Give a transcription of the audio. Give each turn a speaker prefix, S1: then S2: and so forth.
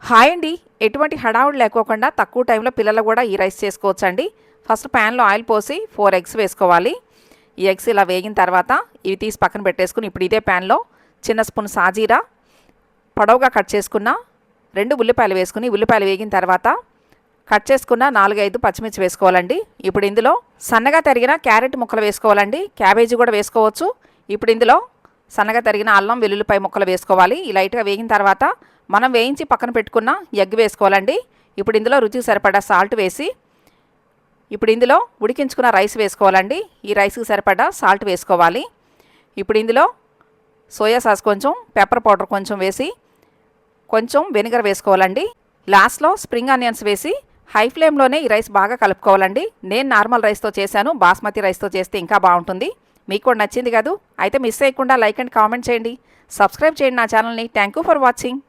S1: Hi అండి. ఎటువంటి హడావుడి లేకోకుండా తక్కువ టైంలో పిల్లలు కూడా ఈ రైస్ చేసుకోవచ్చండి. ఫస్ట్ ప్యాన్లో ఆయిల్ పోసి 4 ఎగ్స్ వేసుకోవాలి. ఈ ఎగ్స్ ఇలా వేగిన తర్వాత ఇవి తీసి పక్కన పెట్టేసుకుని ఇప్పుడు ఇదే ప్యాన్లో చిన్న స్పూన్ సాజీరా, పొడవుగా కట్ చేసుకున్న 2 ఉల్లిపాయలు వేసుకుని ఉల్లిపాయలు వేగిన తర్వాత కట్ చేసుకున్న 4-5 పచ్చిమిర్చి వేసుకోవాలండి. ఇప్పుడు ఇందులో సన్నగా తరిగిన క్యారెట్ ముక్కలు వేసుకోవాలండి. క్యాబేజీ కూడా వేసుకోవచ్చు. ఇప్పుడు ఇందులో సన్నగా తరిగిన అల్లం వెల్లుల్లిపాయ ముక్కలు వేసుకోవాలి. ఈ లైట్గా వేగిన తర్వాత మనం వేయించి పక్కన పెట్టుకున్న ఎగ్ వేసుకోవాలండి. ఇప్పుడు ఇందులో రుచికి సరిపడా సాల్ట్ వేసి ఇప్పుడు ఇందులో ఉడికించుకున్న రైస్ వేసుకోవాలండి. ఈ రైస్కి సరిపడా సాల్ట్ వేసుకోవాలి. ఇప్పుడు ఇందులో సోయా సాస్ కొంచెం, పెప్పర్ పౌడర్ కొంచెం వేసి కొంచెం వెనిగర్ వేసుకోవాలండి. లాస్ట్లో స్ప్రింగ్ ఆనియన్స్ వేసి హై ఫ్లేమ్లోనే ఈ రైస్ బాగా కలుపుకోవాలండి. నేను నార్మల్ రైస్తో చేశాను, బాస్మతి రైస్తో చేస్తే ఇంకా బాగుంటుంది. మీకు కూడా నచ్చింది కాదు? అయితే మిస్ చేయకుండా లైక్ అండ్ కామెంట్ చేయండి, సబ్స్క్రైబ్ చేయండి నా ఛానల్ని. Thank you for watching.